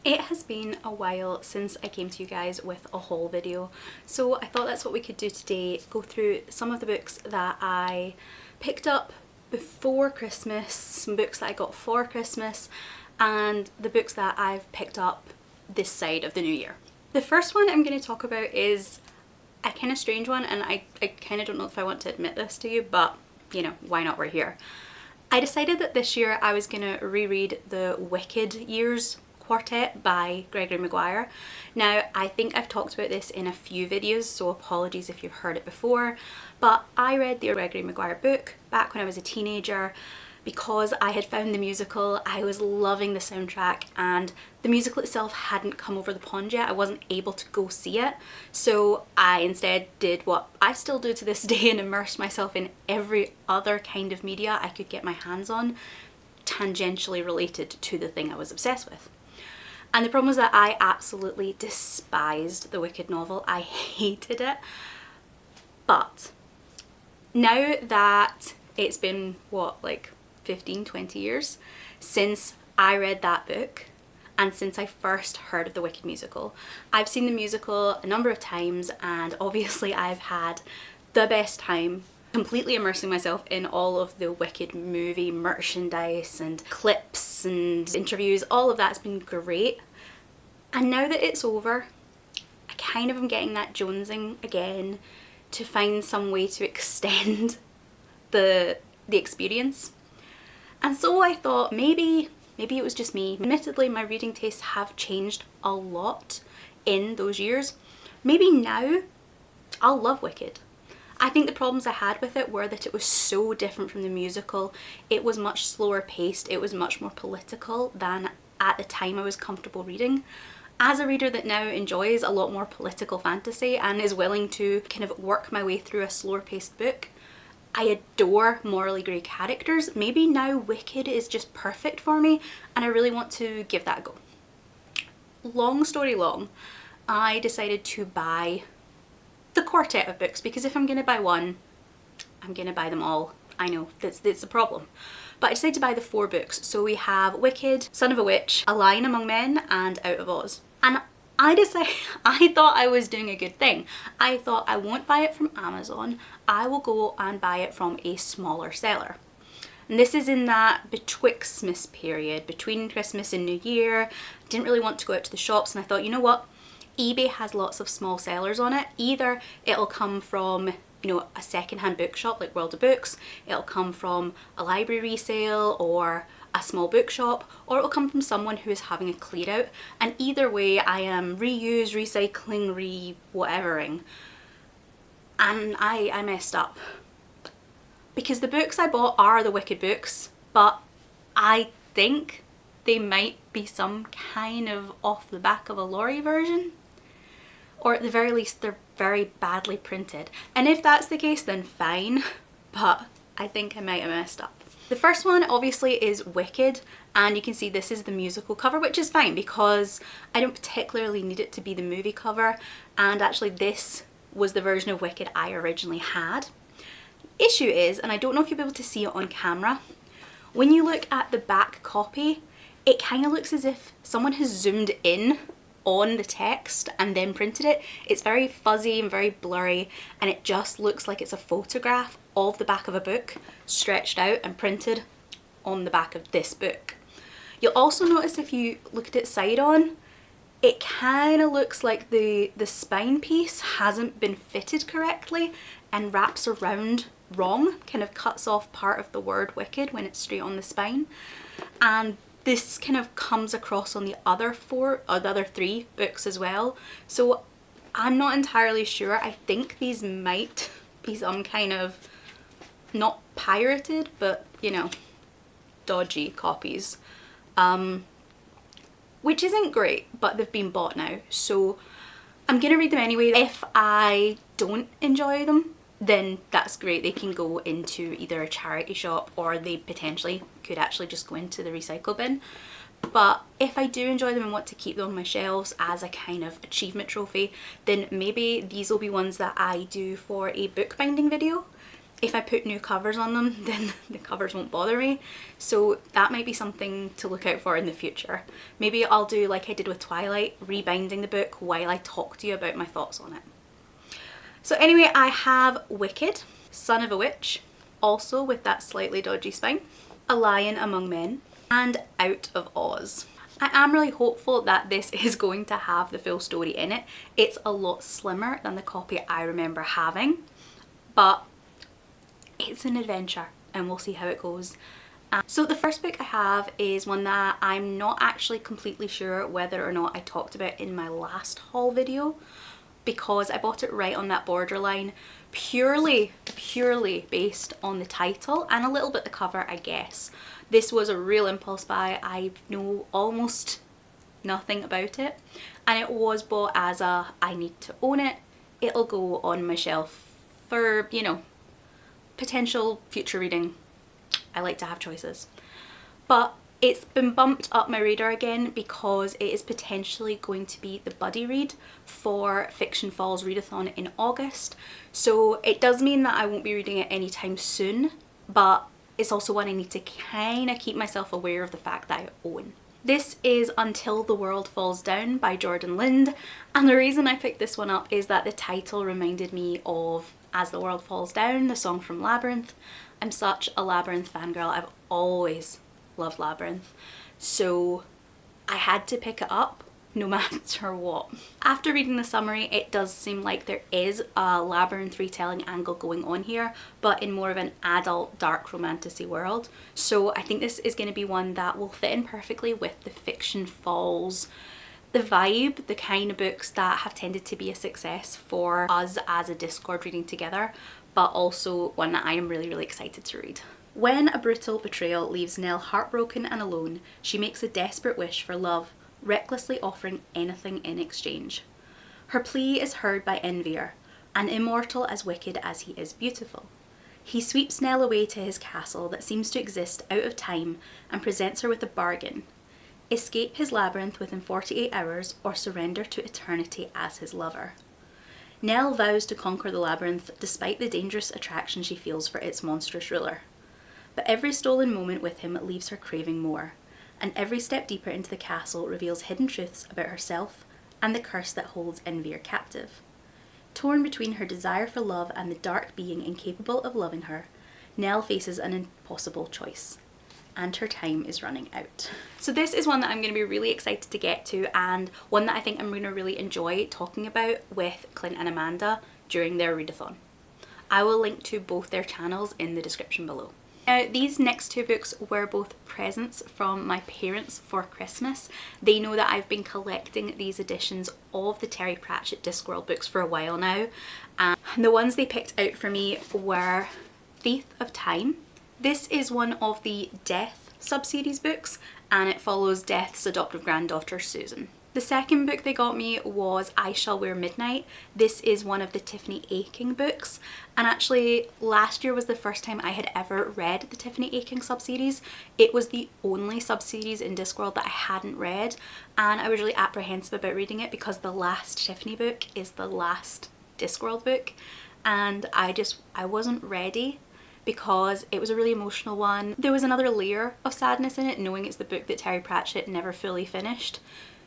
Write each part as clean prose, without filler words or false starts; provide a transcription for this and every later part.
It has been a while since I came to you guys with a haul video, so I thought that's what we could do today, go through some of the books that I picked up before Christmas, some books that I got for Christmas, and the books that I've picked up this side of the new year. The first one I'm going to talk about is a kind of strange one, and I kind of don't know if I want to admit this to you, but you know, why not, we're here. I decided that this year I was going to reread the Wicked Years Quartet by Gregory Maguire. Now, I think I've talked about this in a few videos, so apologies if you've heard it before, but I read the Gregory Maguire book back when I was a teenager because I had found the musical. I was loving the soundtrack, and the musical itself hadn't come over the pond yet. I wasn't able to go see it, so I instead did what I still do to this day and immersed myself in every other kind of media I could get my hands on tangentially related to the thing I was obsessed with. And the problem was that I absolutely despised the Wicked novel. I hated it. But now that it's been, what, like 15, 20 years since I read that book, and since I first heard of the Wicked musical, I've seen the musical a number of times, and obviously I've had the best time completely immersing myself in all of the Wicked movie merchandise and clips and interviews. All of that's been great. And now that it's over, I kind of am getting that jonesing again to find some way to extend the experience. And so I thought maybe it was just me. Admittedly, my reading tastes have changed a lot in those years. Maybe now I'll love Wicked. I think the problems I had with it were that it was so different from the musical. It was much slower paced, it was much more political than at the time I was comfortable reading. As a reader that now enjoys a lot more political fantasy and is willing to kind of work my way through a slower paced book, I adore morally grey characters. Maybe now Wicked is just perfect for me, and I really want to give that a go. Long story long, I decided to buy the quartet of books, because if I'm going to buy one, I'm going to buy them all. I know, that's the problem. But I decided to buy the 4 books. So we have Wicked, Son of a Witch, A Lion Among Men, and Out of Oz. And I thought I was doing a good thing. I thought I won't buy it from Amazon, I will go and buy it from a smaller seller. And this is in that betwixtmas period, between Christmas and New Year. I didn't really want to go out to the shops, and I thought, you know what? eBay has lots of small sellers on it. Either it'll come from, you know, a secondhand bookshop like World of Books, it'll come from a library resale or a small bookshop, or it'll come from someone who is having a clear out. And either way, I am reuse, recycling, whatevering. And I messed up. Because the books I bought are the Wicked books, but I think they might be some kind of off the back of a lorry version. Or at the very least, they're very badly printed. And if that's the case, then fine, but I think I might have messed up. The first one obviously is Wicked, and you can see this is the musical cover, which is fine because I don't particularly need it to be the movie cover, and actually this was the version of Wicked I originally had. The issue is, and I don't know if you'll be able to see it on camera, when you look at the back copy, it kind of looks as if someone has zoomed in on the text and then printed it. It's very fuzzy and very blurry, and it just looks like it's a photograph of the back of a book stretched out and printed on the back of this book. You'll also notice if you look at it side on, it kind of looks like the spine piece hasn't been fitted correctly and wraps around wrong, kind of cuts off part of the word Wicked when it's straight on the spine. And this kind of comes across on the other 3 books as well. So I'm not entirely sure. I think these might be some kind of, not pirated, but you know, dodgy copies. Which isn't great, but they've been bought now. So I'm gonna read them anyway. If I don't enjoy them, then that's great. They can go into either a charity shop, or they potentially could actually just go into the recycle bin. But if I do enjoy them and want to keep them on my shelves as a kind of achievement trophy, then maybe these will be ones that I do for a bookbinding video. if I put new covers on them, then the covers won't bother me. So that might be something to look out for in the future. Maybe I'll do like I did with Twilight, rebinding the book while I talk to you about my thoughts on it. So anyway, I have Wicked, Son of a Witch, also with that slightly dodgy spine, A Lion Among Men, and Out of Oz. I am really hopeful that this is going to have the full story in it. It's a lot slimmer than the copy I remember having, but it's an adventure and we'll see how it goes. So the first book I have is one that I'm not actually completely sure whether or not I talked about in my last haul video, because I bought it right on that borderline, purely based on the title and a little bit the cover, I guess. This was a real impulse buy. I know almost nothing about it, and it was bought as a I need to own it, it'll go on my shelf for, you know, potential future reading. I like to have choices. But it's been bumped up my radar again because it is potentially going to be the buddy read for Fiction Falls Readathon in August. So it does mean that I won't be reading it anytime soon, but it's also one I need to kind of keep myself aware of the fact that I own. This is Until the World Falls Down by Jordan Lind, and the reason I picked this one up is that the title reminded me of As the World Falls Down, the song from Labyrinth. I'm such a Labyrinth fangirl. I've always loved Labyrinth, so I had to pick it up no matter what. After reading the summary, it does seem like there is a Labyrinth retelling angle going on here, but in more of an adult dark romantasy world. So I think this is going to be one that will fit in perfectly with the Fiction Falls, the vibe, the kind of books that have tended to be a success for us as a Discord reading together, but also one that I am really excited to read. When a brutal betrayal leaves Nell heartbroken and alone, she makes a desperate wish for love, recklessly offering anything in exchange. Her plea is heard by Envier, an immortal as wicked as he is beautiful. He sweeps Nell away to his castle that seems to exist out of time and presents her with a bargain. Escape his labyrinth within 48 hours or surrender to eternity as his lover. Nell vows to conquer the labyrinth despite the dangerous attraction she feels for its monstrous ruler. But every stolen moment with him leaves her craving more, and every step deeper into the castle reveals hidden truths about herself and the curse that holds Envier captive. Torn between her desire for love and the dark being incapable of loving her, Nell faces an impossible choice, and her time is running out. So this is one that I'm going to be really excited to get to, and one that I think I'm going to really enjoy talking about with Clint and Amanda during their readathon. I will link to both their channels in the description below. Now, these next two books were both presents from my parents for Christmas. They know that I've been collecting these editions of the Terry Pratchett Discworld books for a while now, and the ones they picked out for me were Thief of Time. This is one of the Death sub-series books, and it follows Death's adoptive granddaughter Susan. The second book they got me was I Shall Wear Midnight. This is one of the Tiffany Aching books, and actually last year was the first time I had ever read the Tiffany Aching sub-series. It was the only sub-series in Discworld that I hadn't read, and I was really apprehensive about reading it because the last Tiffany book is the last Discworld book, and I wasn't ready because it was a really emotional one. There was another layer of sadness in it, knowing it's the book that Terry Pratchett never fully finished.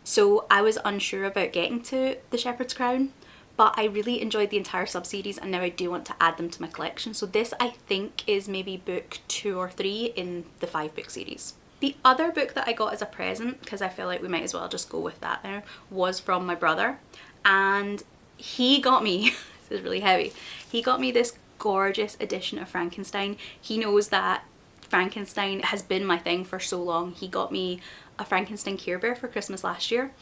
So I was unsure about getting to The Shepherd's Crown, but I really enjoyed the entire sub-series and now I do want to add them to my collection. So this I think is maybe book 2 or 3 in the 5-book series. The other book that I got as a present, because I feel like we might as well just go with that now, was from my brother, and he got me, this is really heavy, he got me this gorgeous edition of Frankenstein. He knows that Frankenstein has been my thing for so long. He got me a Frankenstein Care Bear for Christmas last year,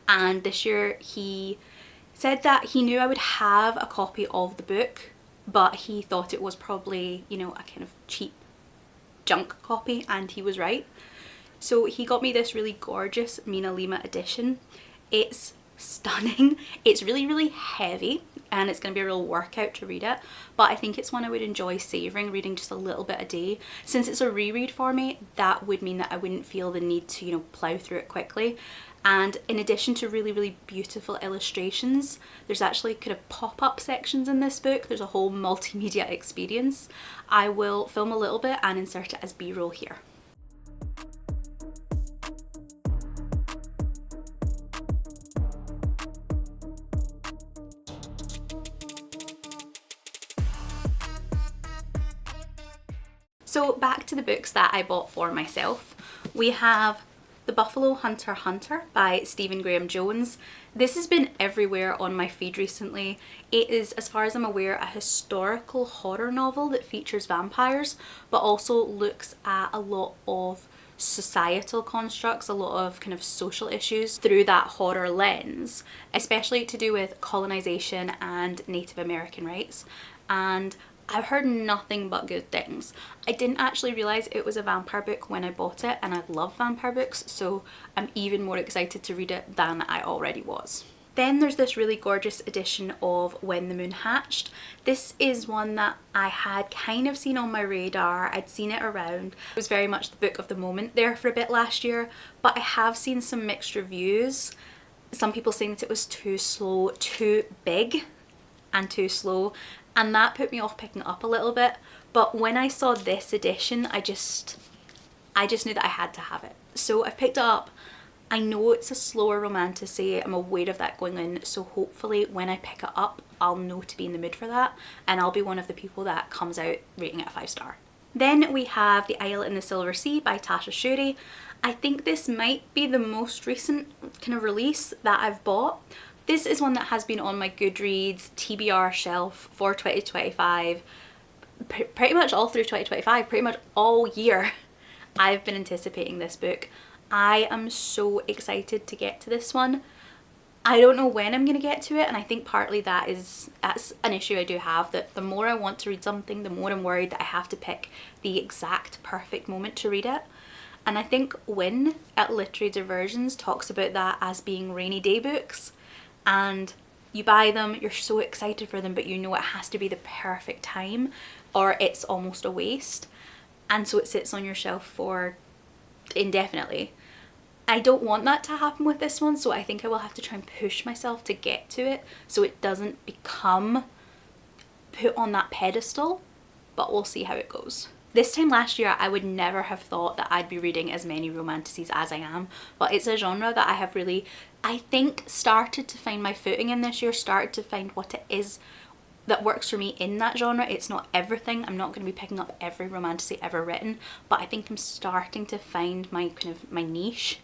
and this year he said that he knew I would have a copy of the book, but he thought it was probably, you know, a kind of cheap junk copy, and he was right. So he got me this really gorgeous Mina Lima edition. It's stunning. It's really heavy and it's going to be a real workout to read it, but I think it's one I would enjoy savouring, reading just a little bit a day. Since it's a reread for me, that would mean that I wouldn't feel the need to, you know, plough through it quickly, And in addition to really beautiful illustrations, there's actually kind of pop-up sections in this book. There's a whole multimedia experience. I will film a little bit and insert it as B-roll here. So back to the books that I bought for myself. We have The Buffalo Hunter Hunter by Stephen Graham Jones. This has been everywhere on my feed recently. It is, as far as I'm aware, a historical horror novel that features vampires, but also looks at a lot of societal constructs, a lot of kind of social issues through that horror lens, especially to do with colonization and Native American rights. And I've heard nothing but good things. I didn't actually realise it was a vampire book when I bought it, and I love vampire books, so I'm even more excited to read it than I already was. Then there's this really gorgeous edition of When the Moon Hatched. This is one that I had kind of seen on my radar. I'd seen it around. It was very much the book of the moment there for a bit last year, but I have seen some mixed reviews. Some people saying that it was too slow, too big and too slow, and that put me off picking it up a little bit. But when I saw this edition, I just knew that I had to have it. So I've picked it up. I know it's a slower romantasy, I'm aware of that going in, so hopefully when I pick it up, I'll know to be in the mood for that, and I'll be one of the people that comes out rating it a 5-star. Then we have The Isle in the Silver Sea by Tasha Shuri. I think this might be the most recent kind of release that I've bought. This is one that has been on my Goodreads TBR shelf for 2025, pretty much all through 2025, pretty much all year. I've been anticipating this book. I am so excited to get to this one. I don't know when I'm going to get to it, and I think partly that's an issue I do have, that the more I want to read something, the more I'm worried that I have to pick the exact perfect moment to read it. And I think Win at Literary Diversions talks about that as being rainy day books. And you buy them, you're so excited for them, but you know it has to be the perfect time or it's almost a waste. And so it sits on your shelf for indefinitely. I don't want that to happen with this one, so I think I will have to try and push myself to get to it so it doesn't become put on that pedestal, but we'll see how it goes. This time last year, I would never have thought that I'd be reading as many romantasies as I am, but it's a genre that I have really, I think, started to find my footing in this year, started to find what it is that works for me in that genre. It's not everything. I'm not going to be picking up every romantasy ever written, but I think I'm starting to find my my niche.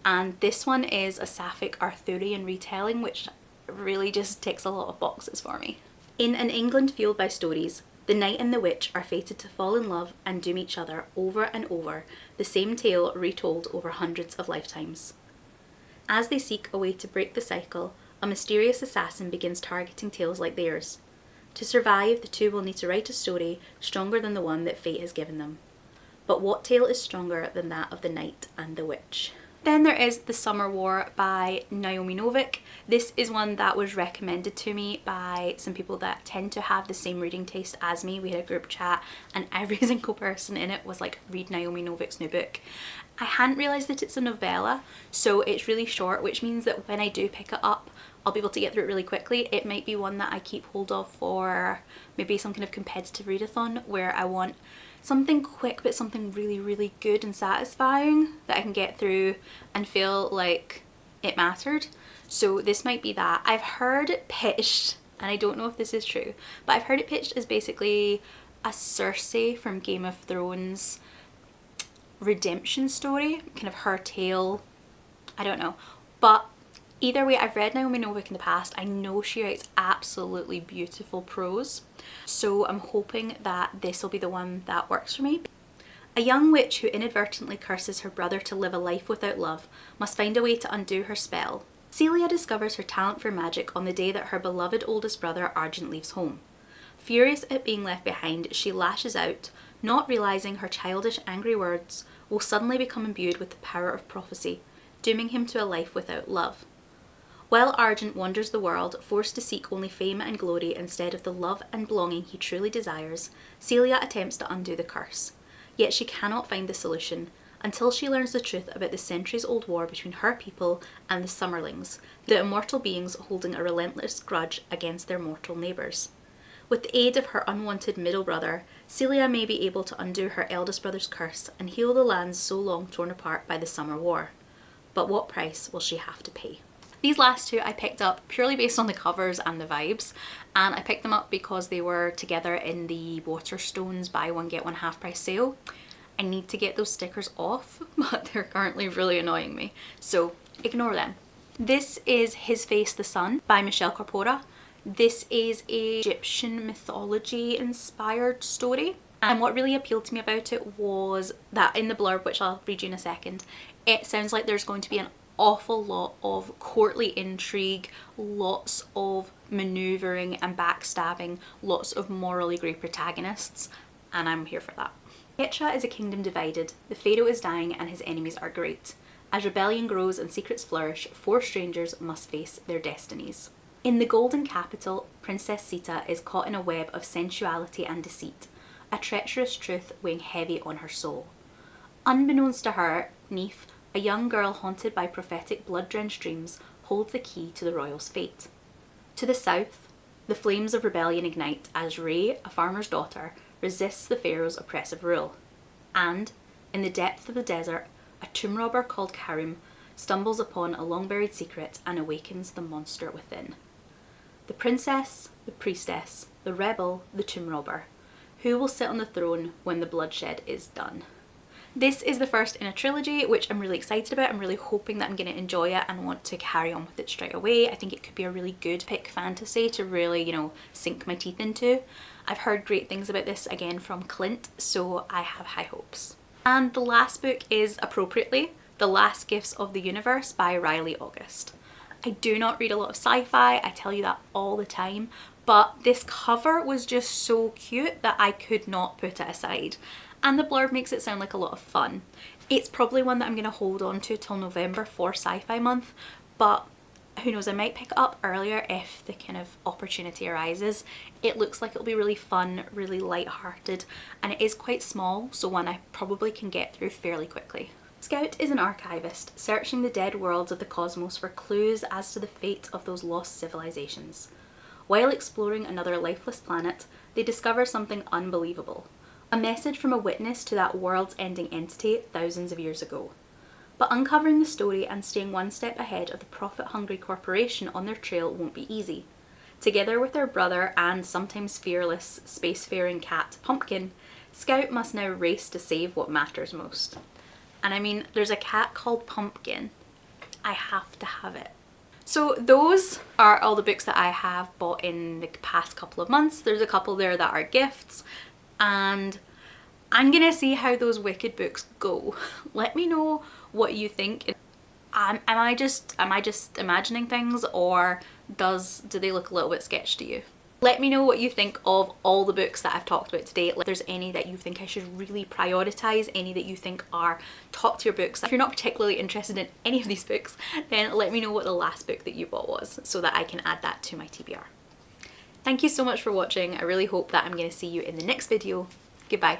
And this one is a sapphic Arthurian retelling, which really just ticks a lot of boxes for me. In an England fueled by stories, the knight and the witch are fated to fall in love and doom each other over and over, the same tale retold over hundreds of lifetimes. As they seek a way to break the cycle, a mysterious assassin begins targeting tales like theirs. To survive, the two will need to write a story stronger than the one that fate has given them. But what tale is stronger than that of the knight and the witch? Then there is The Summer War by Naomi Novik. This is one that was recommended to me by some people that tend to have the same reading taste as me. We had a group chat and every single person in it was like, read Naomi Novik's new book. I hadn't realised that it's a novella, so it's really short, which means that when I do pick it up, I'll be able to get through it really quickly. It might be one that I keep hold of for maybe some kind of competitive readathon where I want something quick but something really good and satisfying that I can get through and feel like it mattered. So this might be that. I've heard it pitched, and I don't know if this is true, but I've heard it pitched as basically a Cersei from Game of Thrones redemption story, kind of her tale. I don't know, but either way, I've read Naomi Novik in the past. I know she writes absolutely beautiful prose, so I'm hoping that this will be the one that works for me. A young witch who inadvertently curses her brother to live a life without love must find a way to undo her spell. Celia discovers her talent for magic on the day that her beloved oldest brother Argent leaves home. Furious at being left behind, she lashes out, not realising her childish angry words will suddenly become imbued with the power of prophecy, dooming him to a life without love. While Argent wanders the world, forced to seek only fame and glory instead of the love and belonging he truly desires, Celia attempts to undo the curse. Yet she cannot find the solution, until she learns the truth about the centuries-old war between her people and the Summerlings, the immortal beings holding a relentless grudge against their mortal neighbours. With the aid of her unwanted middle brother, Celia may be able to undo her eldest brother's curse and heal the lands so long torn apart by the Summer War. But what price will she have to pay? These last two I picked up purely based on the covers and the vibes, and I picked them up because they were together in the Waterstones buy one get one half price sale. I need to get those stickers off, but they're currently really annoying me, so ignore them. This is His Face the Sun by Michelle Corpora. This is an Egyptian mythology inspired story, and what really appealed to me about it was that in the blurb, which I'll read you in a second, it sounds like there's going to be an awful lot of courtly intrigue, lots of manoeuvring and backstabbing, lots of morally grey protagonists, and I'm here for that. Petra is a kingdom divided, the pharaoh is dying and his enemies are great. As rebellion grows and secrets flourish, 4 strangers must face their destinies. In the golden capital, Princess Sita is caught in a web of sensuality and deceit, a treacherous truth weighing heavy on her soul. Unbeknownst to her, Neith, a young girl haunted by prophetic blood-drenched dreams, holds the key to the royal's fate. To the south, the flames of rebellion ignite as Ray, a farmer's daughter, resists the pharaoh's oppressive rule. And, in the depth of the desert, a tomb robber called Karim stumbles upon a long-buried secret and awakens the monster within. The princess, the priestess, the rebel, the tomb robber. Who will sit on the throne when the bloodshed is done? This is the first in a trilogy, which I'm really excited about. I'm really hoping that I'm going to enjoy it and want to carry on with it straight away. I think it could be a really good pick fantasy to really, you know, sink my teeth into. I've heard great things about this again from Clint, so I have high hopes. And the last book is, appropriately, The Last Gifts of the Universe by Riley August. I do not read a lot of sci-fi, I tell you that all the time, but this cover was just so cute that I could not put it aside. And the blurb makes it sound like a lot of fun. It's probably one that I'm going to hold on to till November for Sci-Fi Month, but who knows, I might pick it up earlier if the kind of opportunity arises. It looks like it'll be really fun, really light-hearted, and it is quite small, so one I probably can get through fairly quickly. Scout is an archivist, searching the dead worlds of the cosmos for clues as to the fate of those lost civilizations. While exploring another lifeless planet, they discover something unbelievable. A message from a witness to that world's-ending entity thousands of years ago. But uncovering the story and staying one step ahead of the profit-hungry corporation on their trail won't be easy. Together with their brother and sometimes fearless, spacefaring cat, Pumpkin, Scout must now race to save what matters most. And I mean, there's a cat called Pumpkin. I have to have it. So those are all the books that I have bought in the past couple of months. There's a couple there that are gifts, and I'm gonna see how those Wicked books go. Let me know what you think. Am I just imagining things, or do they look a little bit sketch to you? Let me know what you think of all the books that I've talked about today. If there's any that you think I should really prioritise, any that you think are top tier books. If you're not particularly interested in any of these books, then let me know what the last book that you bought was so that I can add that to my TBR. Thank you so much for watching. I really hope that I'm going to see you in the next video. Goodbye.